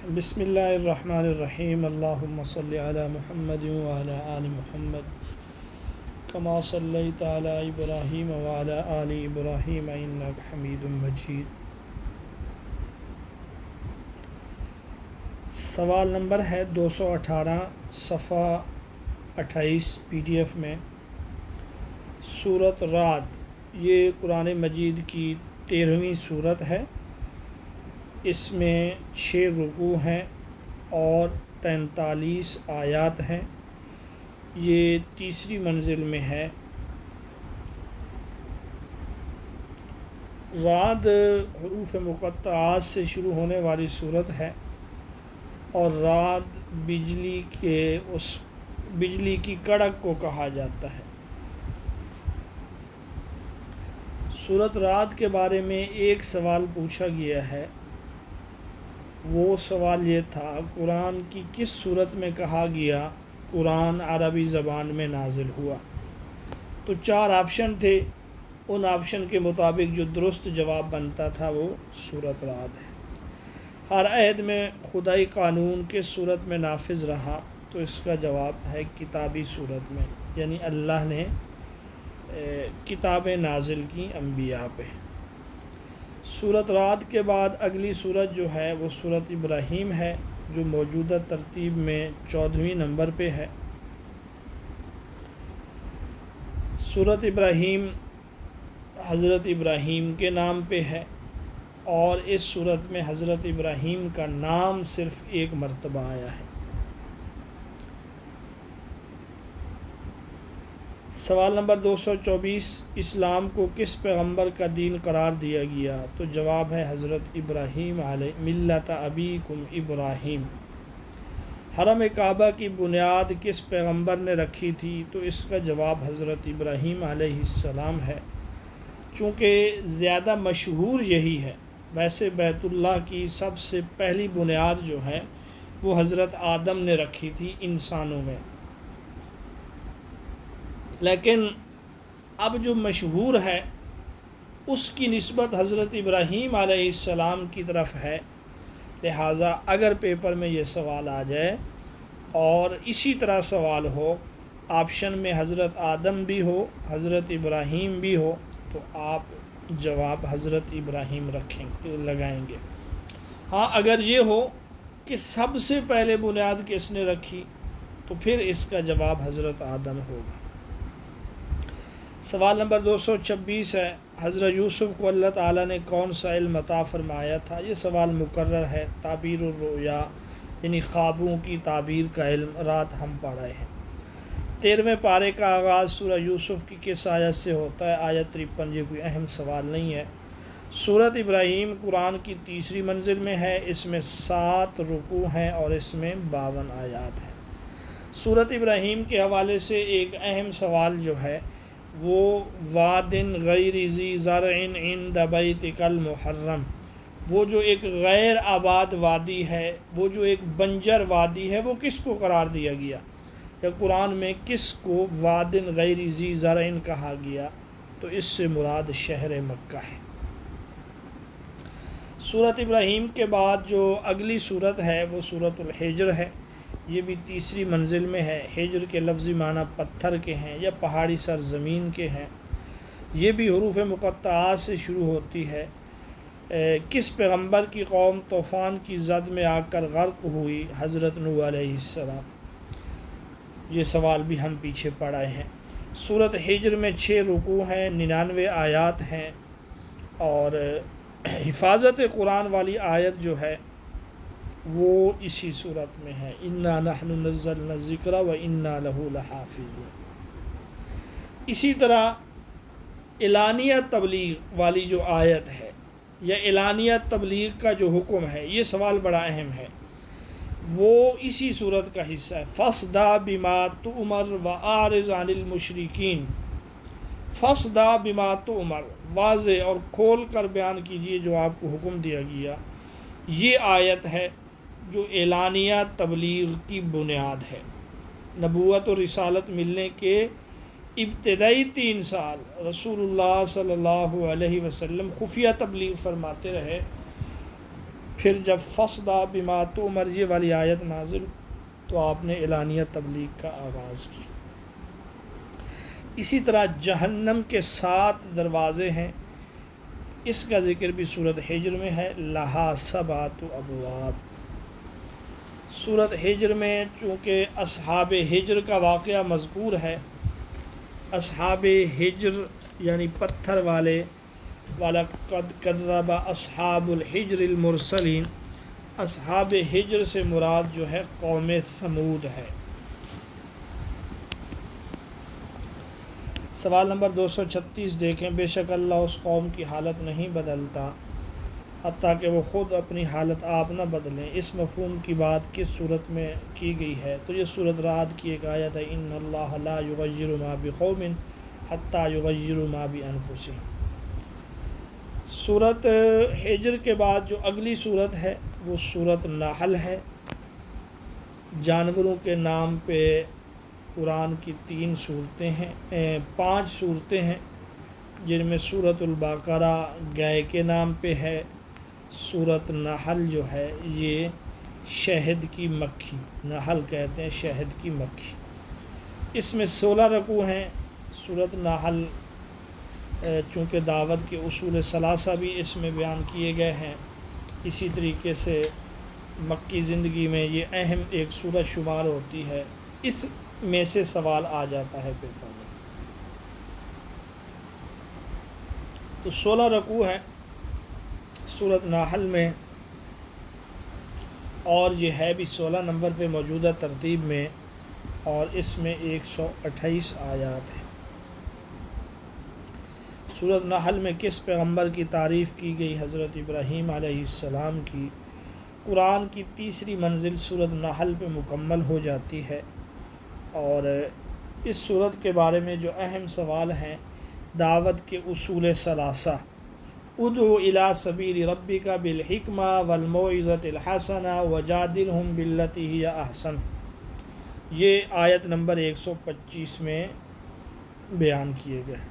بسم اللہ الرحمن الرحیم اللہم صلی علی محمد وعلی آل محمد کما صلیت علی ابراہیم وعلی آل ابراہیم انک حمید مجید۔ سوال نمبر ہے 218 صفحہ 28 PDF میں۔ سورۃ رعد یہ قرآن مجید کی 13ویں سورت ہے۔ اس میں 6 رکوع ہیں اور 43 آیات ہیں۔ یہ تیسری منزل میں ہے۔ رعد حروف مقطعات سے شروع ہونے والی صورت ہے اور رعد بجلی کی کڑک کو کہا جاتا ہے۔ سورۃ رعد کے بارے میں ایک سوال پوچھا گیا ہے۔ وہ سوال یہ تھا، قرآن کی کس صورت میں کہا گیا قرآن عربی زبان میں نازل ہوا؟ تو 4 آپشن تھے۔ ان آپشن کے مطابق جو درست جواب بنتا تھا وہ سورۃ رعد ہے۔ ہر عہد میں خدائی قانون کس صورت میں نافذ رہا؟ تو اس کا جواب ہے کتابی صورت میں، یعنی اللہ نے کتابیں نازل کی انبیاء پہ۔ سورۃ رعد کے بعد اگلی سورت جو ہے وہ سورۃ ابراہیم ہے، جو موجودہ ترتیب میں 14ویں نمبر پہ ہے۔ سورۃ ابراہیم حضرت ابراہیم کے نام پہ ہے اور اس سورت میں حضرت ابراہیم کا نام صرف ایک مرتبہ آیا ہے۔ سوال نمبر 224، اسلام کو کس پیغمبر کا دین قرار دیا گیا؟ تو جواب ہے حضرت ابراہیم علیہ ملت ابیکم ابراہیم۔ حرم کعبہ کی بنیاد کس پیغمبر نے رکھی تھی؟ تو اس کا جواب حضرت ابراہیم علیہ السلام ہے، چونکہ زیادہ مشہور یہی ہے۔ ویسے بیت اللہ کی سب سے پہلی بنیاد جو ہے وہ حضرت آدم نے رکھی تھی انسانوں میں، لیکن اب جو مشہور ہے اس کی نسبت حضرت ابراہیم علیہ السلام کی طرف ہے۔ لہٰذا اگر پیپر میں یہ سوال آ جائے اور اسی طرح سوال ہو، آپشن میں حضرت آدم بھی ہو حضرت ابراہیم بھی ہو، تو آپ جواب حضرت ابراہیم لگائیں گے۔ ہاں، اگر یہ ہو کہ سب سے پہلے بنیاد کس نے رکھی تو پھر اس کا جواب حضرت آدم ہوگا۔ سوال نمبر 226 ہے، حضرت یوسف کو اللہ تعالیٰ نے کون سا علم عطا فرمایا تھا؟ یہ سوال مکرر ہے۔ تعبیر الرؤیا یعنی خوابوں کی تعبیر کا علم رات ہم پڑھ رہے ہیں۔ 13ویں پارے کا آغاز سورہ یوسف کی کس آیت سے ہوتا ہے؟ آیت 53۔ یہ کوئی اہم سوال نہیں ہے۔ سورۃ ابراہیم قرآن کی تیسری منزل میں ہے۔ اس میں 7 رکوع ہیں اور اس میں 52 آیات ہیں۔ سورۃ ابراہیم کے حوالے سے ایک اہم سوال جو ہے وہ واد غیر ذی زرع عند بیتک المحرم، وہ جو ایک غیر آباد وادی ہے، وہ جو ایک بنجر وادی ہے، وہ کس کو قرار دیا گیا؟ یا قرآن میں کس کو واد غیر ذی زرع کہا گیا؟ تو اس سے مراد شہر مکہ ہے۔ سورۃ ابراہیم کے بعد جو اگلی سورت ہے وہ سورۃ الحجر ہے۔ یہ بھی تیسری منزل میں ہے۔ حجر کے لفظی معنی پتھر کے ہیں یا پہاڑی سرزمین کے ہیں۔ یہ بھی حروف مقطعات سے شروع ہوتی ہے۔ کس پیغمبر کی قوم طوفان کی زد میں آ کر غرق ہوئی؟ حضرت نوح علیہ السلام۔ یہ سوال بھی ہم پیچھے پڑھائے ہیں۔ سورۃ حجر میں 6 رکوع ہیں، 99 آیات ہیں اور حفاظت قرآن والی آیت جو ہے وہ اسی صورت میں ہے، انا نحن نزلنا الذکر و انا لہ لحافظون۔ اسی طرح اعلانیہ تبلیغ والی جو آیت ہے یا اعلانیہ تبلیغ کا جو حکم ہے، یہ سوال بڑا اہم ہے، وہ اسی صورت کا حصہ ہے۔ فاصدع بما تؤمر واعرض عن المشرکین۔ فاصدع بما تؤمر، واضح اور کھول کر بیان کیجیے جو آپ کو حکم دیا گیا۔ یہ آیت ہے جو اعلانیہ تبلیغ کی بنیاد ہے۔ نبوت و رسالت ملنے کے ابتدائی 3 سال رسول اللہ صلی اللہ علیہ وسلم خفیہ تبلیغ فرماتے رہے، پھر جب فصدع بما تؤمر یہ والی آیت نازل تو آپ نے اعلانیہ تبلیغ کا آغاز کی۔ اسی طرح جہنم کے 7 دروازے ہیں، اس کا ذکر بھی سورۃ حجر میں ہے، لہا سبعۃ ابواب۔ سورۃ حجر میں چونکہ اصحاب حجر کا واقعہ مذکور ہے، اصحاب حجر یعنی پتھر والے، وَلَقَدْ كَذَّبَ أَصْحَابُ الْحِجْرِ الْمُرْسَلِينَ، اصحاب حجر سے مراد جو ہے قوم ثمود ہے۔ سوال نمبر 236 دیکھیں، بے شک اللہ اس قوم کی حالت نہیں بدلتا حتیٰ کہ وہ خود اپنی حالت آپ نہ بدلیں۔ اس مفہوم کی بات کس صورت میں کی گئی ہے؟ تو یہ سورۃ رعد کی ایک آیت ہے، ان اللہ لا یغیر ما بقوم حتیٰ یغیروا ما بانفسہم۔ سورۃ حجر کے بعد جو اگلی سورت ہے وہ سورۃ نحل ہے۔ جانوروں کے نام پہ قرآن کی 3 صورتیں ہیں، 5 صورتیں ہیں، جن میں سورۃ البقرہ گائے کے نام پہ ہے، سورۃ نحل جو ہے یہ شہد کی مکھی، نحل کہتے ہیں شہد کی مکھی، اس میں 16 رکوع ہیں۔ سورۃ نحل چونکہ دعوت کے اصول ثلاثہ بھی اس میں بیان کیے گئے ہیں، اسی طریقے سے مکی زندگی میں یہ اہم ایک سورت شمار ہوتی ہے، اس میں سے سوال آ جاتا ہے پیپر میں۔ تو 16 رکوع ہیں سورۃ نحل میں، اور یہ ہے بھی 16 نمبر پہ موجودہ ترتیب میں، اور اس میں 128 آیات ہیں۔ سورۃ نحل میں کس پیغمبر کی تعریف کی گئی؟ حضرت ابراہیم علیہ السلام کی۔ قرآن کی 3ری منزل سورۃ نحل پہ مکمل ہو جاتی ہے، اور اس سورت کے بارے میں جو اہم سوال ہیں، دعوت کے اصول ثلاثہ، ادعو الی سبیل ربک بالحکمہ والموعظۃ الحسنہ وجادلہم باللتی ہی احسن، یہ آیت نمبر 125 میں بیان کیے گئے۔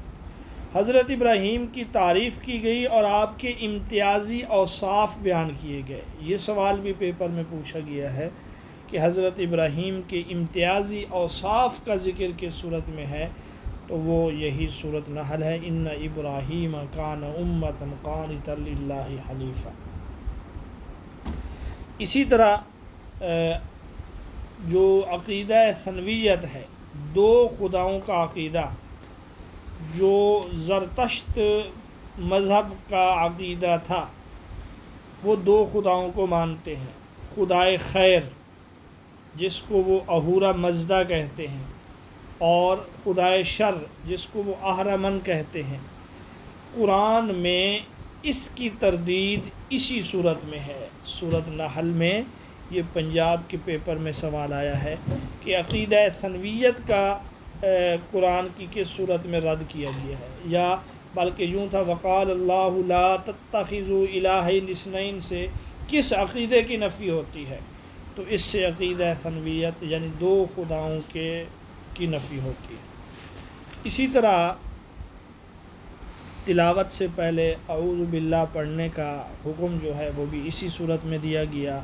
حضرت ابراہیم کی تعریف کی گئی اور آپ کے امتیازی اوصاف بیان کیے گئے۔ یہ سوال بھی پیپر میں پوچھا گیا ہے کہ حضرت ابراہیم کے امتیازی اوصاف کا ذکر کس صورت میں ہے، تو وہ یہی سورۃ نحل ہے، ان ابراہیم کان امۃ قانتا للہ حنیفا۔ اسی طرح جو عقیدہ ثنویت ہے، 2 خداؤں کا عقیدہ، جو زرتشت مذہب کا عقیدہ تھا، وہ 2 خداؤں کو مانتے ہیں، خدائے خیر جس کو وہ اہورا مزدہ کہتے ہیں، اور خدائے شر جس کو وہ اہرمن کہتے ہیں۔ قرآن میں اس کی تردید اسی صورت میں ہے۔ سورۃ نحل میں یہ پنجاب کے پیپر میں سوال آیا ہے کہ عقیدہ ثنویت کا قرآن کی کس صورت میں رد کیا گیا ہے، یا بلکہ یوں تھا وقال اللہ لا تتخذوا الہین اثنین سے کس عقیدے کی نفی ہوتی ہے، تو اس سے عقیدہ ثنویت یعنی 2 خداؤں کی نفی ہوتی ہے۔ اسی طرح تلاوت سے پہلے اعوذ باللہ پڑھنے کا حکم جو ہے وہ بھی اسی صورت میں دیا گیا،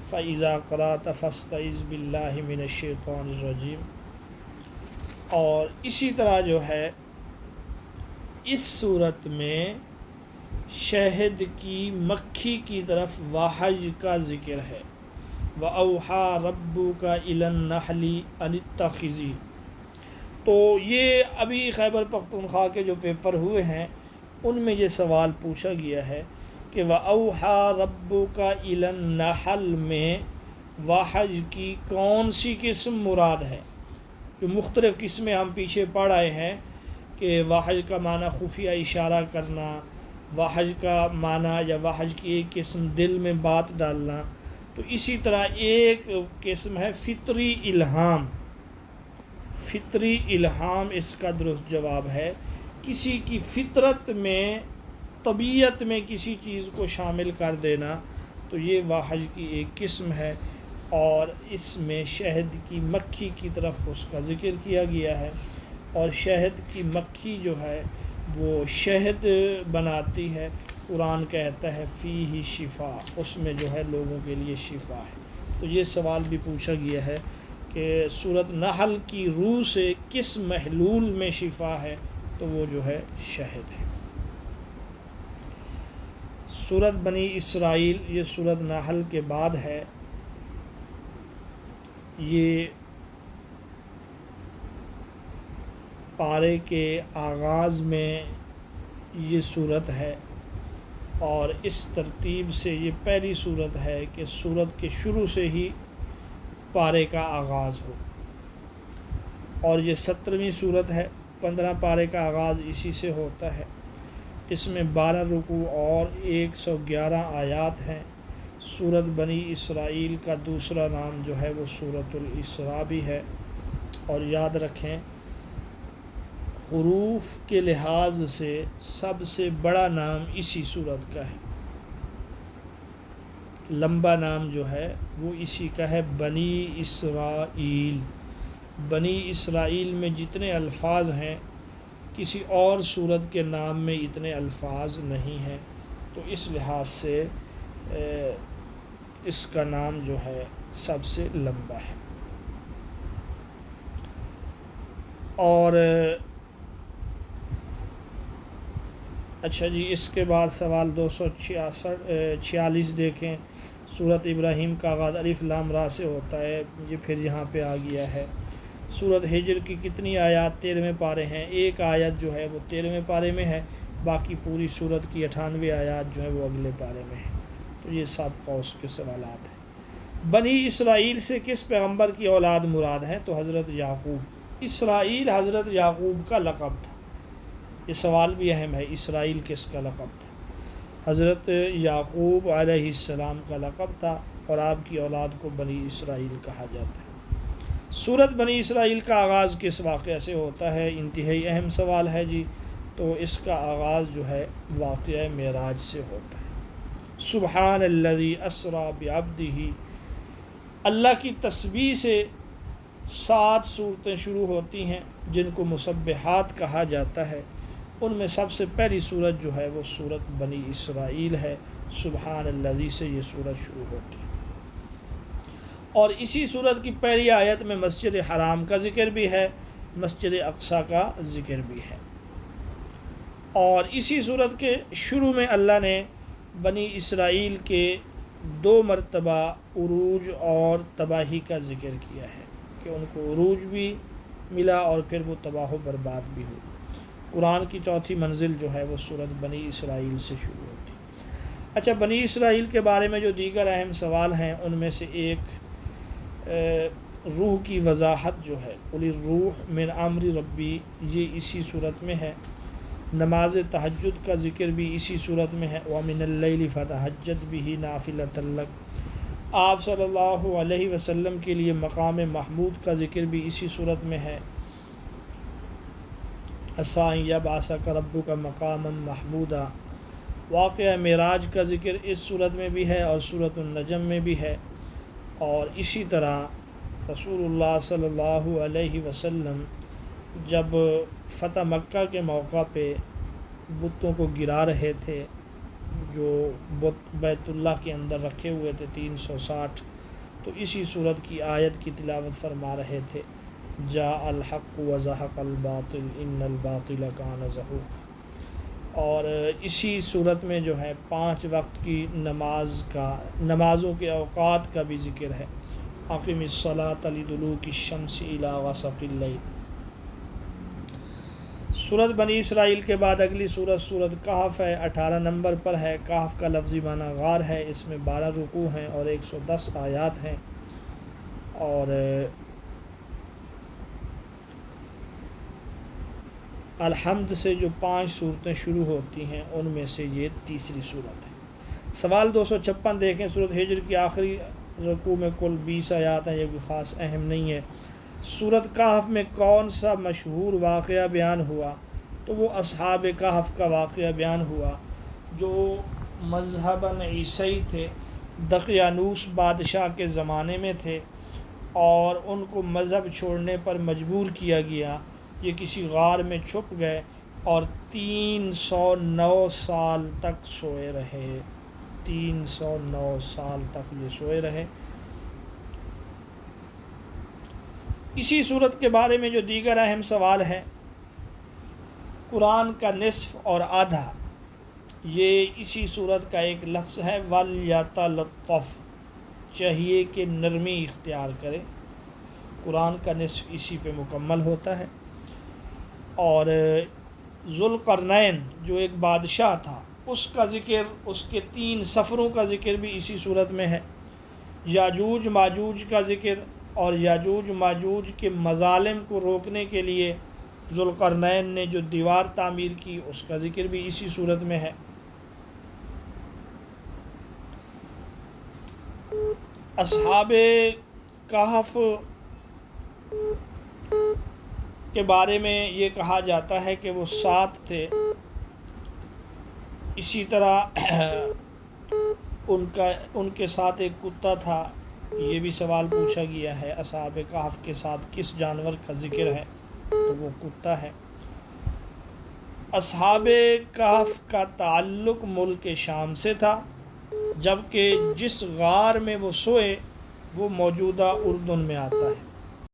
فَإِذَا قَرَأْتَ فَاسْتَعِذْ بِاللَّهِ مِنَ الشَّيْطَانِ الرَّجِيمِ۔ اور اسی طرح جو ہے اس صورت میں شہد کی مکھی کی طرف وحی کا ذکر ہے، وَأَوْحَى رَبُّكَ إِلَى النَّحْلِ أَنِ اتَّخِذِي۔ تو یہ ابھی خیبر پختونخوا کے جو پیپر ہوئے ہیں ان میں یہ سوال پوچھا گیا ہے کہ وَأَوْحَى رَبُّكَ إِلَى النَّحْلِ میں وحی کی کون سی قسم مراد ہے؟ جو مختلف قسمیں ہم پیچھے پڑھ آئے ہیں کہ وحی کا معنی خفیہ اشارہ کرنا، وحی کا معنی یا وحی کی ایک قسم دل میں بات ڈالنا، تو اسی طرح ایک قسم ہے فطری الہام۔ فطری الہام اس کا درست جواب ہے، کسی کی فطرت میں، طبیعت میں کسی چیز کو شامل کر دینا، تو یہ وحی کی ایک قسم ہے، اور اس میں شہد کی مکھی کی طرف اس کا ذکر کیا گیا ہے، اور شہد کی مکھی جو ہے وہ شہد بناتی ہے، قرآن کہتا ہے فیہ شفا، اس میں جو ہے لوگوں کے لیے شفا ہے۔ تو یہ سوال بھی پوچھا گیا ہے کہ سورۃ نحل کی روح سے کس محلول میں شفا ہے، تو وہ جو ہے شہد ہے۔ سورۃ بنی اسرائیل یہ سورۃ نحل کے بعد ہے۔ یہ پارے کے آغاز میں یہ سورت ہے، اور اس ترتیب سے یہ پہلی سورت ہے کہ سورت کے شروع سے ہی پارے کا آغاز ہو، اور یہ 17ویں سورت ہے۔ 15 پارے کا آغاز اسی سے ہوتا ہے۔ اس میں 12 رکوع اور 111 آیات ہیں۔ سورت بنی اسرائیل کا دوسرا نام جو ہے وہ سورۃ الاسراء بھی ہے، اور یاد رکھیں حروف کے لحاظ سے سب سے بڑا نام اسی سورت کا ہے، لمبا نام جو ہے وہ اسی کا ہے، بنی اسرائیل۔ بنی اسرائیل میں جتنے الفاظ ہیں کسی اور سورت کے نام میں اتنے الفاظ نہیں ہیں، تو اس لحاظ سے اس کا نام جو ہے سب سے لمبا ہے۔ اور اچھا جی، اس کے بعد سوال 246 دیکھیں۔ سورت ابراہیم کا آغاز الف لام را سے ہوتا ہے، یہ پھر یہاں پہ آ گیا ہے۔ سورت ہجر کی کتنی آیات؟ 13ویں پارے ہیں۔ ایک آیت جو ہے وہ 13ویں پارے میں ہے، باقی پوری سورت کی 98 آیات جو ہے وہ اگلے پارے میں ہے۔ تو یہ سب قوس کے سوالات ہیں۔ بنی اسرائیل سے کس پیغمبر کی اولاد مراد ہے؟ تو حضرت یعقوب۔ اسرائیل حضرت یعقوب کا لقب تھا، یہ سوال بھی اہم ہے، اسرائیل کس کا لقب تھا؟ حضرت یعقوب علیہ السلام کا لقب تھا، اور آپ کی اولاد کو بنی اسرائیل کہا جاتا ہے۔ سورت بنی اسرائیل کا آغاز کس واقعہ سے ہوتا ہے؟ انتہائی اہم سوال ہے جی، تو اس کا آغاز جو ہے واقعہ معراج سے ہوتا ہے۔ سبحان الذی اسریٰ بعبدہ، اللہ کی تسبیح سے 7 صورتیں شروع ہوتی ہیں جن کو مسبحات کہا جاتا ہے۔ ان میں سب سے پہلی سورت جو ہے وہ سورت بنی اسرائیل ہے۔ سبحان الذی سے یہ سورت شروع ہوتی ہے، اور اسی سورت کی پہلی آیت میں مسجد حرام کا ذکر بھی ہے، مسجد اقصیٰ کا ذکر بھی ہے، اور اسی سورت کے شروع میں اللہ نے بنی اسرائیل کے 2 مرتبہ عروج اور تباہی کا ذکر کیا ہے کہ ان کو عروج بھی ملا اور پھر وہ تباہ و برباد بھی ہوئی۔ قرآن کی چوتھی منزل جو ہے وہ سورت بنی اسرائیل سے شروع ہوتی ہے۔ اچھا، بنی اسرائیل کے بارے میں جو دیگر اہم سوال ہیں ان میں سے ایک روح کی وضاحت جو ہے، قل الروح من امر ربی، یہ اسی صورت میں ہے۔ نماز تہجد کا ذکر بھی اسی صورت میں ہے، وَمِنَ اللَّيْلِ فَتَہَجَّدْ بِهِ نَافِلَةً لَكَ۔ آپ صلی اللہ علیہ وسلم کے لیے مقام محمود کا ذکر بھی اسی صورت میں ہے، عَسَىٰ أَن يَبْعَثَكَ رَبُّكَ مَقَامًا مَحْمُودًا۔ واقعہ معراج کا ذکر اس صورت میں بھی ہے اور سورۃ النجم میں بھی ہے، اور اسی طرح رسول اللہ صلی اللہ علیہ وسلم جب فتح مکہ کے موقع پہ بتوں کو گرا رہے تھے، جو بت بیت اللہ کے اندر رکھے ہوئے تھے 360، تو اسی صورت کی آیت کی تلاوت فرما رہے تھے، جاء الحق وزهق الباطل ان الباطل کان زہوقا۔ اور اسی صورت میں جو ہے 5 وقت کی نمازوں کے اوقات کا بھی ذکر ہے، اقم الصلاۃ لدلوک الشمس الی غسق اللیل۔ سورت بنی اسرائیل کے بعد اگلی سورت کہف ہے، 18 نمبر پر ہے۔ کہف کا لفظی معنی غار ہے، اس میں 12 رکوع ہیں اور 110 آیات ہیں، اور الحمد سے جو 5 صورتیں شروع ہوتی ہیں ان میں سے یہ تیسری صورت ہے۔ سوال 256 دیکھیں۔ سورت ہجر کی آخری رکوع میں کل 20 آیات ہیں، یہ کوئی خاص اہم نہیں ہے۔ سورت کہف میں کون سا مشہور واقعہ بیان ہوا؟ تو وہ اصحاب کہف کا واقعہ بیان ہوا، جو مذہباً عیسائی تھے، دقیانوس بادشاہ کے زمانے میں تھے، اور ان کو مذہب چھوڑنے پر مجبور کیا گیا۔ یہ کسی غار میں چھپ گئے، اور 309 سال تک سوئے رہے، 309 سال تک یہ سوئے رہے۔ اسی صورت کے بارے میں جو دیگر اہم سوال ہے، قرآن کا نصف اور آدھا یہ اسی صورت کا ایک لفظ ہے، وَلْيَتَلَطَّفْ، چاہیے کہ نرمی اختیار کرے۔ قرآن کا نصف اسی پہ مکمل ہوتا ہے۔ اور ذوالقرنین جو ایک بادشاہ تھا، اس کا ذکر، اس کے 3 سفروں کا ذکر بھی اسی صورت میں ہے۔ یاجوج ماجوج کا ذکر اور یاجوج ماجوج کے مظالم کو روکنے کے لیے ذوالقرنین نے جو دیوار تعمیر کی، اس کا ذکر بھی اسی صورت میں ہے۔ اصحاب کہف کے بارے میں یہ کہا جاتا ہے کہ وہ 7 تھے۔ اسی طرح ان کے ساتھ ایک کتا تھا، یہ بھی سوال پوچھا گیا ہے، اصحاب کہف کے ساتھ کس جانور کا ذکر ہے؟ تو وہ کتا ہے۔ اصحاب کہف کا تعلق ملک شام سے تھا، جبکہ جس غار میں وہ سوئے وہ موجودہ اردن میں آتا ہے۔